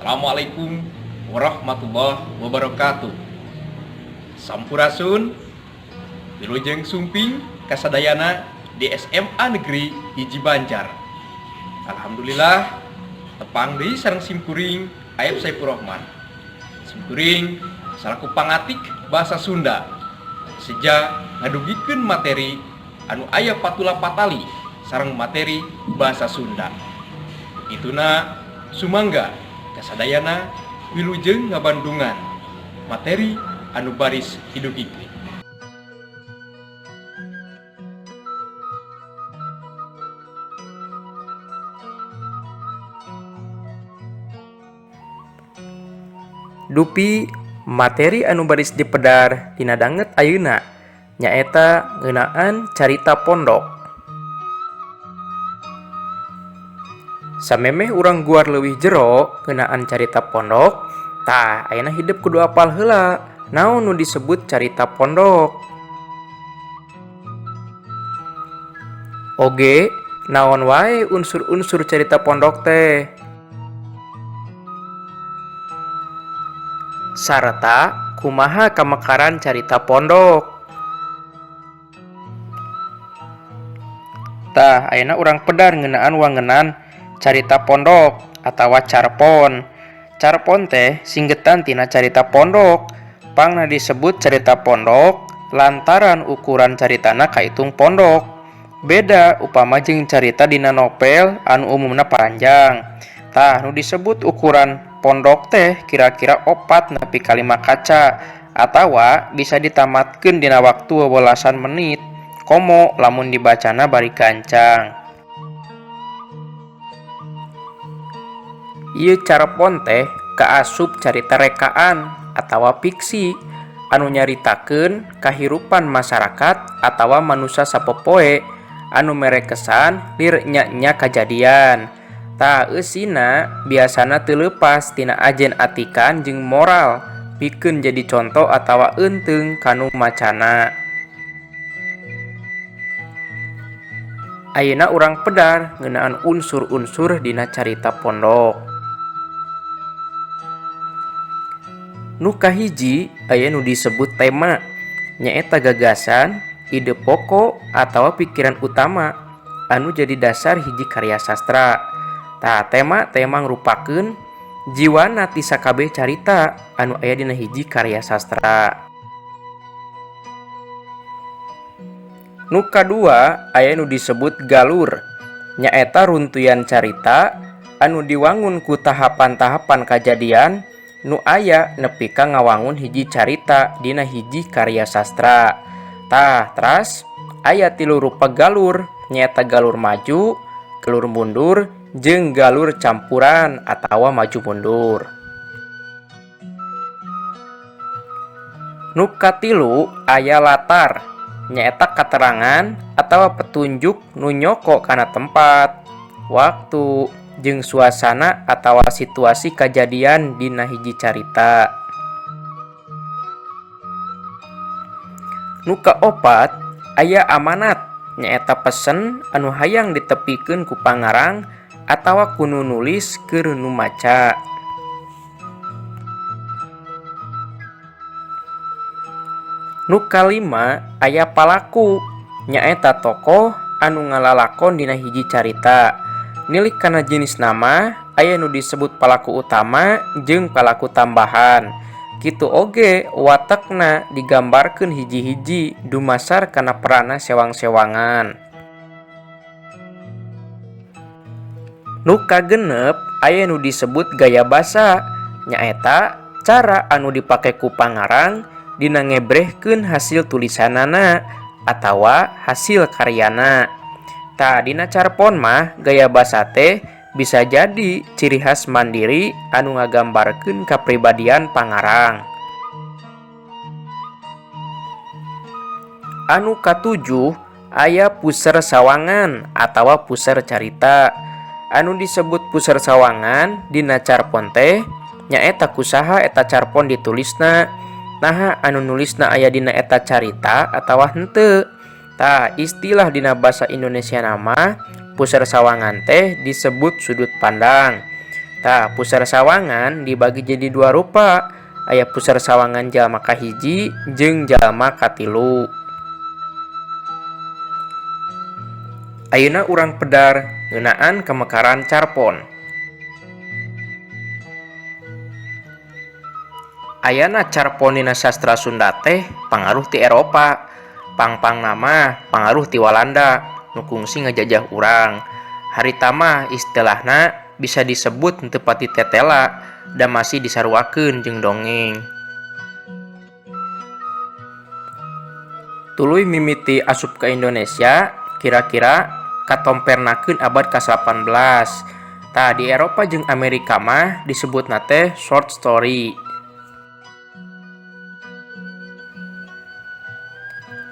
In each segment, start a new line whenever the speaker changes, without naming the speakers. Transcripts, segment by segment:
Assalamualaikum warahmatullahi wabarakatuh. Sampurasun Wilujeng Sumping kasadayana di SMA Negeri Hiji Banjar. Alhamdulillah tepang deui sareng simkuring Ayep Saifurrahman. Simkuring salaku pangatik bahasa Sunda. Seja ngadugikeun materi anu aya patula patali sareng materi bahasa Sunda. Ituna sumangga kasadayana wilujeng ngabandungan materi anu baris hidup iklim.
Dupi materi anu baris dipedar dina danget ayeuna nyaeta ngeunaan carita pondok. Samemeh urang guar leuwih jero ngeunaan carita pondok, tah ayeuna hidup kudu apal heula naon nu disebut carita pondok. Oge naon wae unsur-unsur carita pondok teh. Sarta kumaha kamekaran carita pondok. Tah ayeuna urang pedar ngeunaan wangenan carita pondok atawa carpon. Carpon teh singgetan tina carita pondok. Pangna disebut carita pondok lantaran ukuran caritana kaitung pondok. Beda upama jeung carita dina novel anu umumna paranjang. Tah nu disebut ukuran pondok teh kira-kira 4 nepi ka 5 kaca atawa bisa ditamatkeun dina waktu 12 menit. Komo lamun dibacana bari gancang. Ieu carpon teh kaasup carita rekaan atawa fiksi anu nyaritakeun kahirupan masyarakat atawa manusia sapopoe anu mere kesan lir nya-nya kajadian. Tah eusina biasana teu leupas tina ajen atikan jeung moral pikeun jadi contoh atawa euteung kanu macana. Ayeuna urang pedar ngeunaan unsur-unsur dina carita pondok. Nu kahiji aya nu disebut tema, nyaeta gagasan, ide pokok atawa pikiran utama anu jadi dasar hiji karya sastra. Tah tema ngrupakeun jiwana ti sakabeh carita anu aya dina hiji karya sastra. Nu kadua aya nu disebut galur, nyaeta runtuyan carita anu diwangun ku tahapan-tahapan kajadian nu aya nepi ka ngawangun hiji carita dina hiji karya sastra. Tah teras aya 3 rupa galur, nyaeta galur maju, galur mundur, jeung galur campuran atawa maju mundur. Nu katilu aya latar, nyaeta katerangan atawa petunjuk nu nyoko kana tempat, waktu, jeung suasana atawa situasi kajadian dina hiji carita. Nu kaopat aya amanat, nyaeta pesen anu hayang ditepikeun ku pangarang atawa ku nu nulis keur nu maca. Nu kalima aya palaku, nyaeta tokoh anu ngalalakon dina hiji carita. Nilik kana jenis nama aya nu disebut palaku utama jeung palaku tambahan. Kitu oge watekna digambarkeun hiji-hiji dumasar kana peranna sewang-sewangan. Nu kagenep aya nu disebut gaya basa, nyaeta cara anu dipake ku pangarang dina ngebrehkeun hasil tulisanana atawa hasil karyana. Tah dina carpon mah gaya basa teh bisa jadi ciri khas mandiri anu ngagambarkeun kapribadian pangarang. Anu katujuh aya puser sawangan atawa puser carita. Anu disebut puser sawangan dina carpon teh nyaeta kusaha eta carpon ditulisna. Nah anu nulisna aya dina eta carita atawa henteu. Tah istilah dina basa Indonesia nama puser sawangan teh disebut sudut pandang. Tah, pusar sawangan dibagi jadi dua rupa. Aya pusar sawangan jalma kahiji jeung jalma katilu. Ayeuna urang pedar ngeunaan kamekaran carpon. Ayana carpon dina sastra Sunda teh pangaruh ti Eropa. Pang-pang nama pangaruh ti Walanda nu kungsi ngajajah urang. Harita mah istilahna bisa disebut henteu pati tetela da masih disaruakeun jeung dongeng. Tuluy mimiti asup ke Indonesia kira-kira katompernakeun abad ke-18. Tah di Eropa jeung Amerika mah disebutna teh short story.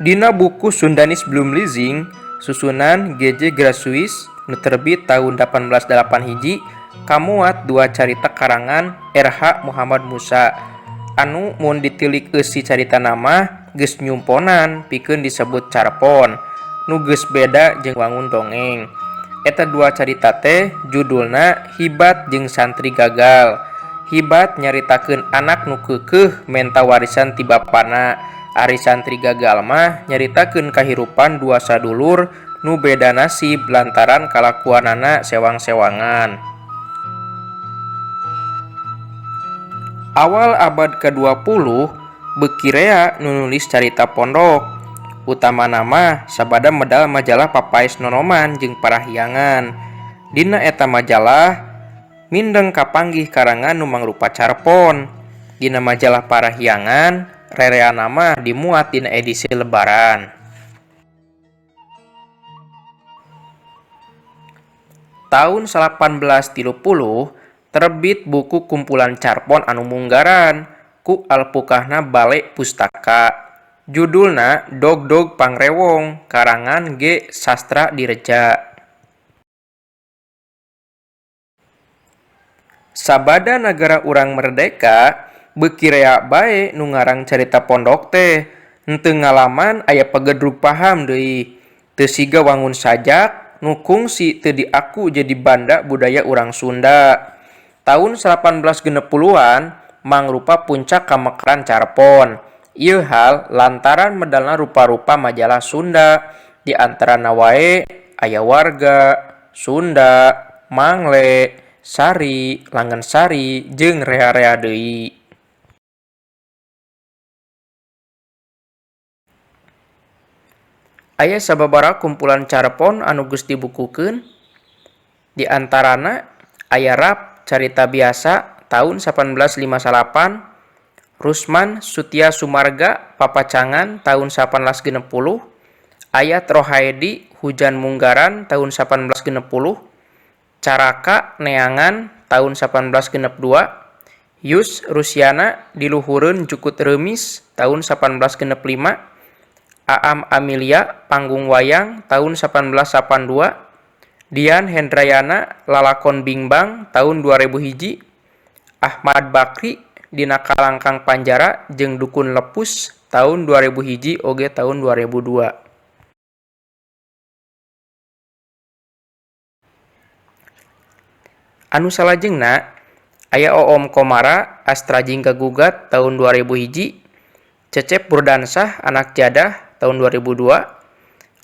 Dina buku Sundanese Bloomlezing susunan G.J. Grasuis nu terbit tahun 1808 kamuat dua carita karangan R.H. Muhammad Musa anu mun ditilik eusi carita nama geus nyumponan pikeun disebut carpon nu geus beda jeung wangun dongeng. Eta dua carita teh judulna Hibat jeung Santri Gagal. Hibat nyaritakeun anak nu keukeuh menta warisan ti bapana. Ari Santri Gagal mah nyaritakeun kahirupan dua sadulur nu beda nasib lantaran kalakuanana sewang-sewangan. Awal abad ke-20 beuki rea nu nulis carita pondok. Utama nama sabada medal majalah Papais Nonoman jeung Parahyangan. Dina eta majalah mindeng kapanggih karangan nu mangrupa carpon. Dina majalah Parahyangan rerea nama dimuat dina edisi lebaran. Tahun 1830 terbit buku kumpulan carpon anu munggaran ku alpukahna Bale Pustaka. Judulna Dog-Dog Pangrewong karangan G. Sastra Direja. Sabada nagara urang merdeka beuki rea bae nu ngarang carita pondok teh henteu ngalaman aya pagedruk paham deui. Teu siga wangun sajak nu kungsi teu diaku jadi banda budaya urang Sunda. Tahun 1860-an mangrupa puncak kamekaran carpon. Ieu hal lantaran medalna rupa-rupa majalah Sunda di antarana wae aya Warga, Sunda, Mangle, Sari, Langgeng Sari jeung rea-rea deui. Aya sababaraha kumpulan carpon anu geus dibukukeun. Di antarana aya Rap Carita Biasa tahun 1858, Rusman Sutia Sumarga Papacangan tahun 1860, Ayat Rohaedi Hujan Munggaran tahun 1860, Caraka Neangan tahun 1862, Yus Rusiana Diluhureun Jukut Remis tahun 1865, Aam Amelia Panggung Wayang tahun 1882, Dian Hendrayana Lalakon Bingbang tahun 2001, Ahmad Bakri Dina Kalangkang Panjara jeung Dukun Lepus tahun 2001 oge tahun 2002. Anu salajengna aya Oom Komara Astra Jingga Gugat tahun 2001, Cecep Burdansah Anak Jadah tahun 2002,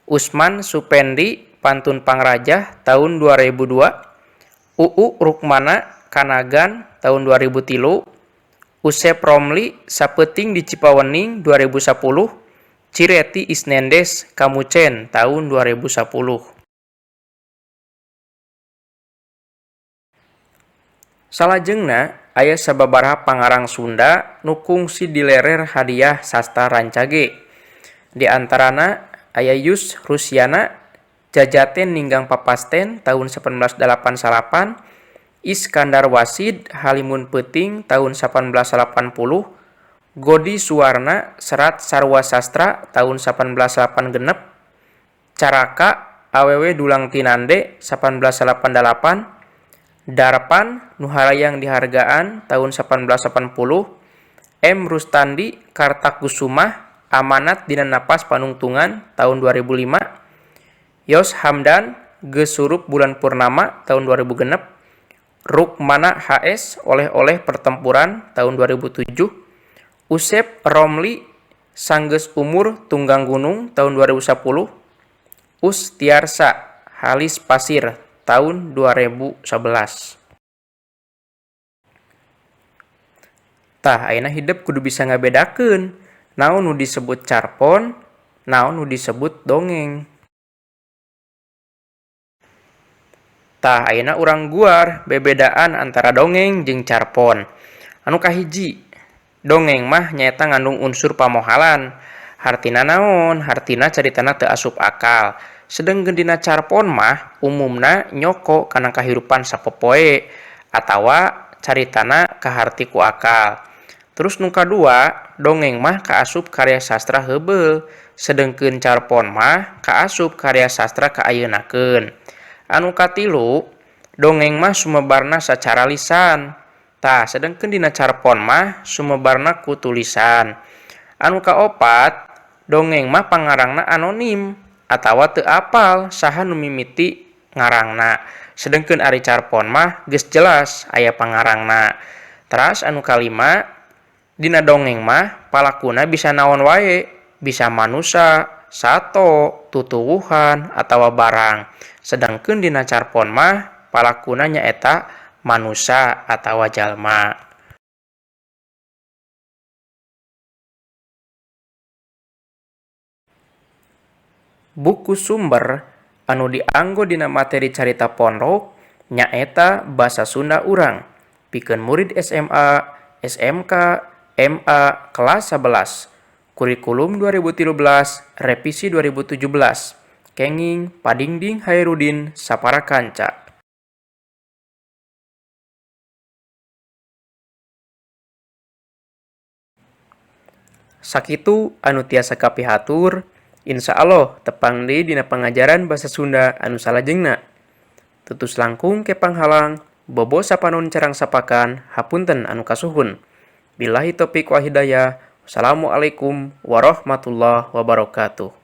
Usman Supendi Pantun Pangrajah tahun 2002, Uu Rukmana Kanagan tahun 2003, Usep Romli Sapeuting di Cipawening 2010, Cireti Isnendes Kamucen tahun 2010. Salajengna aya sababaraha pangarang Sunda nu kungsi dilerer hadiah sastra rancage. Di antarana aya Yus Rusiana Jajaten Ninggang Papasten tahun 1888, Iskandar Wasid Halimun Peuting tahun 1880, Godi Suwarna Serat Sarwa Sastra tahun 1886, Caraka Awewe Dulang Tinande 1888, Darpan Nuharayang Dihargaan tahun 1880, M. Rustandi Kartakusumah Amanat Dina Napas Panungtungan tahun 2005, Yos Hamdan Geus Surup Bulan Purnama tahun 2006, Rukmana HS oleh-oleh pertempuran tahun 2007. Usep Romli sanggeus umur tunggang gunung tahun 2010. Ustiarsa Halis Pasir tahun 2011. Tah ayeuna hidup kudu bisa ngabedakeun naon nu disebut carpon, naon nu disebut dongeng. Tah ayeuna urang guar bebedaan antara dongeng jeung carpon. Anu kahiji, dongeng mah nyaeta ngandung unsur pamohalan. Hartina naon? Hartina caritana teu asup akal. Sedengkeun dina carpon mah umumna nyoko kana kahirupan sapopoe atawa caritana kaharti ku akal. Terus nu kadua, dongeng mah kaasup karya sastra heubeul, sedengkeun carpon mah kaasup karya sastra kaayeunaakeun. Anu katilu, dongeng mah sumebarna sacara lisan. Tah, sedengkeun dina carpon mah sumebarna ku tulisan. Anu kaopat, dongeng mah pangarangna anonim atawa teu apal saha nu mimiti ngarangna. Sedengkeun ari carpon mah geus jelas aya pangarangna. Teras anu kalima, dina dongeng mah palakuna bisa naon wae, bisa manusa, sato, tutuwuhan, atawa barang. Sedangkeun dina carpon mah palakuna nyaeta manusa atawa jalma. Buku sumber anu dianggo dina materi carita pondok nyaeta basa Sunda urang. Pikeun murid SMA, SMK, MA kelas 11. Kurikulum 2013, revisi 2017. Kenging Padingding Hairudin Saparakanca. Sakitu anu tiasa kapihatur, insya Allah tepang deui dina pangajaran basa Sunda anu salajengna. Tutus langkung ke panghalang, bobo sapanon carang sapakan, hapunten anu kasuhun. Billahi taufiq wal hidayah. Wassalamualaikum warahmatullahi wabarakatuh.